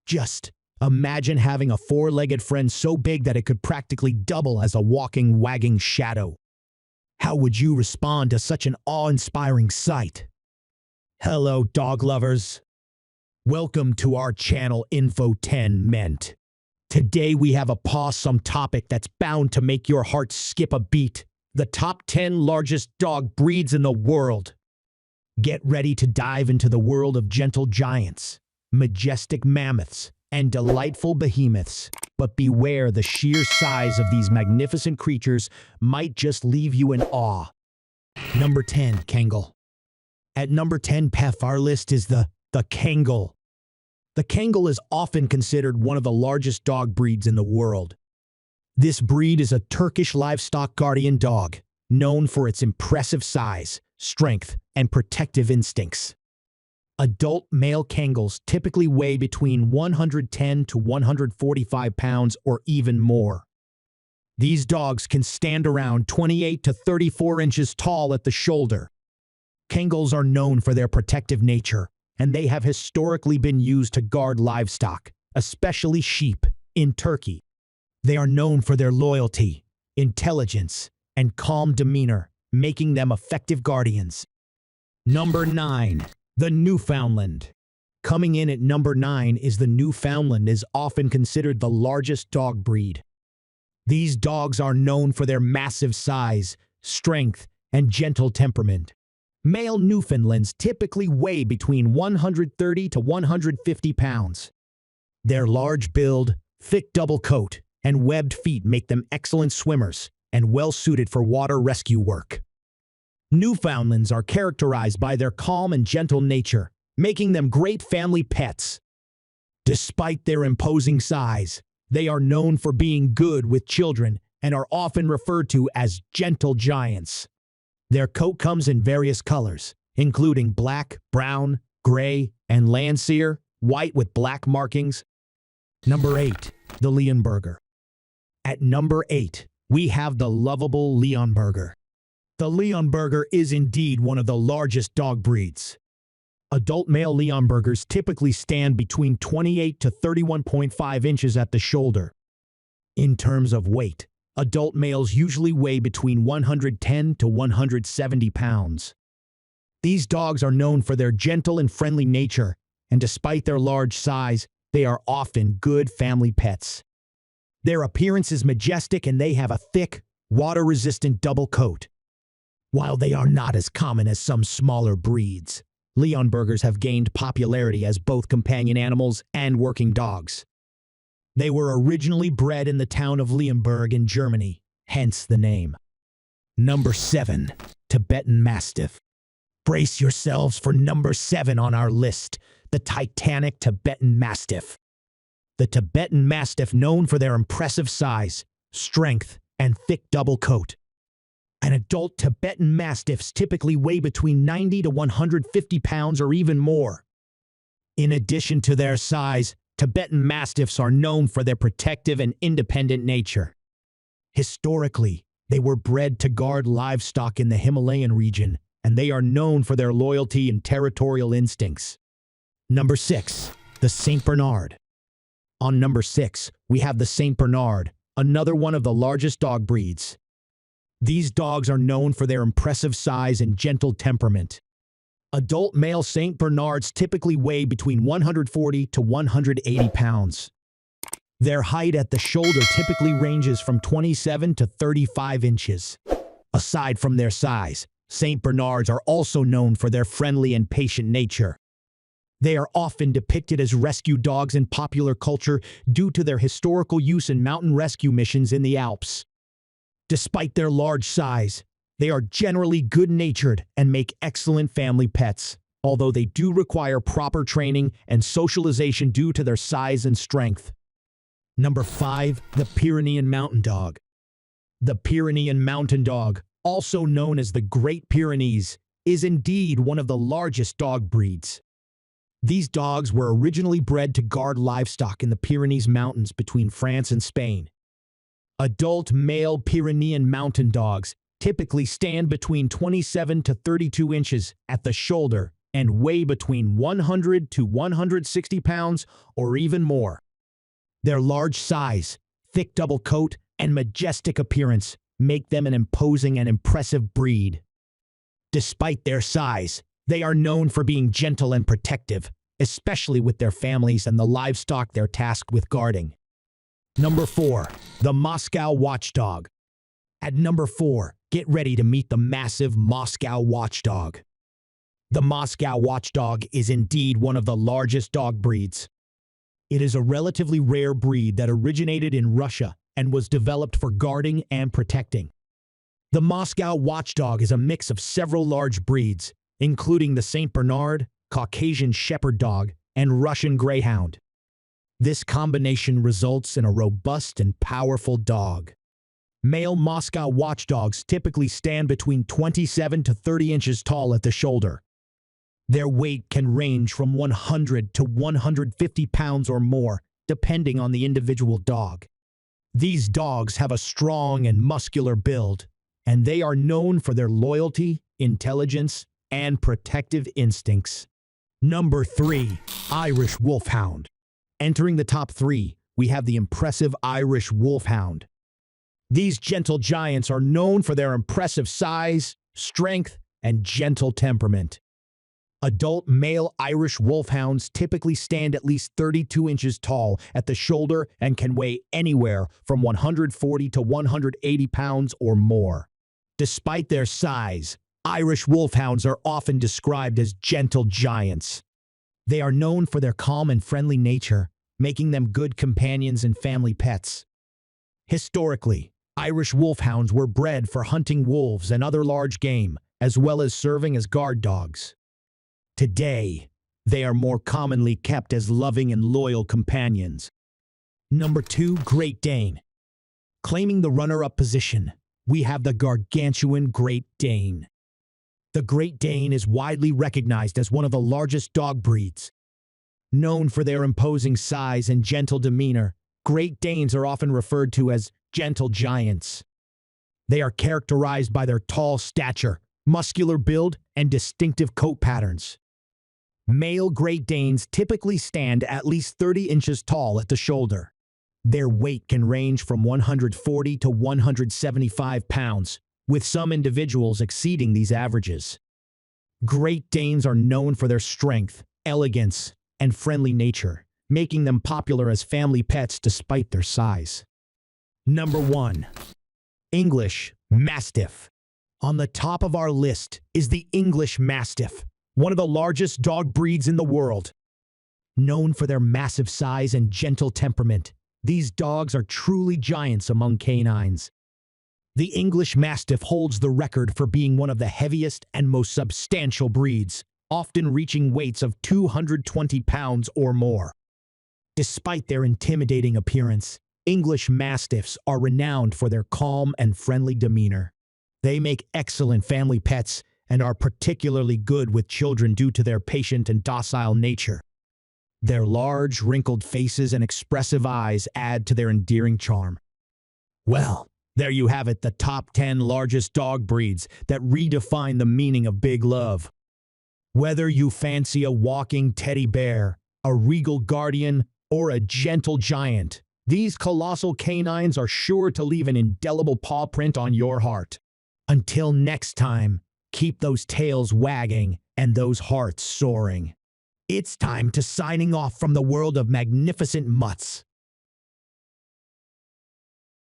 Just imagine having a four-legged friend so big that it could practically double as a walking, wagging shadow. How would you respond to such an awe-inspiring sight? Hello, dog lovers. Welcome to our channel Info 10 Ment. Today we have a pawsome topic that's bound to make your heart skip a beat. The top 10 largest dog breeds in the world. Get ready to dive into the world of gentle giants, majestic mammoths, and delightful behemoths. But beware, the sheer size of these magnificent creatures might just leave you in awe. Number 10, Kangal. At number 10, PEF, our list is the Kangal. The Kangal is often considered one of the largest dog breeds in the world. This breed is a Turkish livestock guardian dog, known for its impressive size, strength, and protective instincts. Adult male Kangals typically weigh between 110 to 145 pounds or even more. These dogs can stand around 28 to 34 inches tall at the shoulder. Kangals are known for their protective nature, and they have historically been used to guard livestock, especially sheep, in Turkey. They are known for their loyalty, intelligence, and calm demeanor, making them effective guardians. Number 9. The Newfoundland. Coming in at number 9 is the Newfoundland, is often considered the largest dog breed. These dogs are known for their massive size, strength, and gentle temperament. Male Newfoundlands typically weigh between 130 to 150 pounds. Their large build, thick double coat, and webbed feet make them excellent swimmers and well-suited for water rescue work. Newfoundlands are characterized by their calm and gentle nature, making them great family pets. Despite their imposing size, they are known for being good with children and are often referred to as gentle giants. Their coat comes in various colors, including black, brown, gray, and Landseer, white with black markings. Number 8. The Leonberger. At number 8, we have the lovable Leonberger. The Leonberger is indeed one of the largest dog breeds. Adult male Leonbergers typically stand between 28 to 31.5 inches at the shoulder. In terms of weight, adult males usually weigh between 110 to 170 pounds. These dogs are known for their gentle and friendly nature, and despite their large size, they are often good family pets. Their appearance is majestic and they have a thick, water-resistant double coat. While they are not as common as some smaller breeds, Leonbergers have gained popularity as both companion animals and working dogs. They were originally bred in the town of Leonberg in Germany, hence the name. Number 7. Tibetan Mastiff. Brace yourselves for number 7 on our list, the titanic Tibetan Mastiff. The Tibetan Mastiff, known for their impressive size, strength, and thick double coat. An adult Tibetan Mastiffs typically weigh between 90 to 150 pounds or even more. In addition to their size, Tibetan Mastiffs are known for their protective and independent nature. Historically, they were bred to guard livestock in the Himalayan region, and they are known for their loyalty and territorial instincts. Number 6. The St. Bernard. On number 6, we have the St. Bernard, another one of the largest dog breeds. These dogs are known for their impressive size and gentle temperament. Adult male St. Bernards typically weigh between 140 to 180 pounds. Their height at the shoulder typically ranges from 27 to 35 inches. Aside from their size, St. Bernards are also known for their friendly and patient nature. They are often depicted as rescue dogs in popular culture due to their historical use in mountain rescue missions in the Alps. Despite their large size, they are generally good-natured and make excellent family pets, although they do require proper training and socialization due to their size and strength. Number 5. The Pyrenean Mountain Dog. The Pyrenean Mountain Dog, also known as the Great Pyrenees, is indeed one of the largest dog breeds. These dogs were originally bred to guard livestock in the Pyrenees Mountains between France and Spain. Adult male Pyrenean mountain dogs typically stand between 27 to 32 inches at the shoulder and weigh between 100 to 160 pounds or even more. Their large size, thick double coat, and majestic appearance make them an imposing and impressive breed. Despite their size, they are known for being gentle and protective, especially with their families and the livestock they're tasked with guarding. Number 4. The Moscow Watchdog. At number 4, get ready to meet the massive Moscow Watchdog. The Moscow Watchdog is indeed one of the largest dog breeds. It is a relatively rare breed that originated in Russia and was developed for guarding and protecting. The Moscow Watchdog is a mix of several large breeds, including the St. Bernard, Caucasian Shepherd Dog, and Russian Greyhound. This combination results in a robust and powerful dog. Male Moscow Watchdogs typically stand between 27 to 30 inches tall at the shoulder. Their weight can range from 100 to 150 pounds or more, depending on the individual dog. These dogs have a strong and muscular build, and they are known for their loyalty, intelligence, and protective instincts. Number 3. Irish Wolfhound. Entering the top 3, we have the impressive Irish Wolfhound. These gentle giants are known for their impressive size, strength, and gentle temperament. Adult male Irish Wolfhounds typically stand at least 32 inches tall at the shoulder and can weigh anywhere from 140 to 180 pounds or more. Despite their size, Irish Wolfhounds are often described as gentle giants. They are known for their calm and friendly nature, making them good companions and family pets. Historically, Irish Wolfhounds were bred for hunting wolves and other large game, as well as serving as guard dogs. Today, they are more commonly kept as loving and loyal companions. Number 2. Great Dane. Claiming the runner-up position, we have the gargantuan Great Dane. The Great Dane is widely recognized as one of the largest dog breeds. Known for their imposing size and gentle demeanor, Great Danes are often referred to as gentle giants. They are characterized by their tall stature, muscular build, and distinctive coat patterns. Male Great Danes typically stand at least 30 inches tall at the shoulder. Their weight can range from 140 to 175 pounds, with some individuals exceeding these averages. Great Danes are known for their strength, elegance, and friendly nature, making them popular as family pets despite their size. Number 1. English Mastiff. On the top of our list is the English Mastiff, one of the largest dog breeds in the world. Known for their massive size and gentle temperament, these dogs are truly giants among canines. The English Mastiff holds the record for being one of the heaviest and most substantial breeds, often reaching weights of 220 pounds or more. Despite their intimidating appearance, English Mastiffs are renowned for their calm and friendly demeanor. They make excellent family pets and are particularly good with children due to their patient and docile nature. Their large, wrinkled faces and expressive eyes add to their endearing charm. Well, there you have it, the top 10 largest dog breeds that redefine the meaning of big love. Whether you fancy a walking teddy bear, a regal guardian, or a gentle giant, these colossal canines are sure to leave an indelible paw print on your heart. Until next time, keep those tails wagging and those hearts soaring. It's time to signing off from the world of magnificent mutts.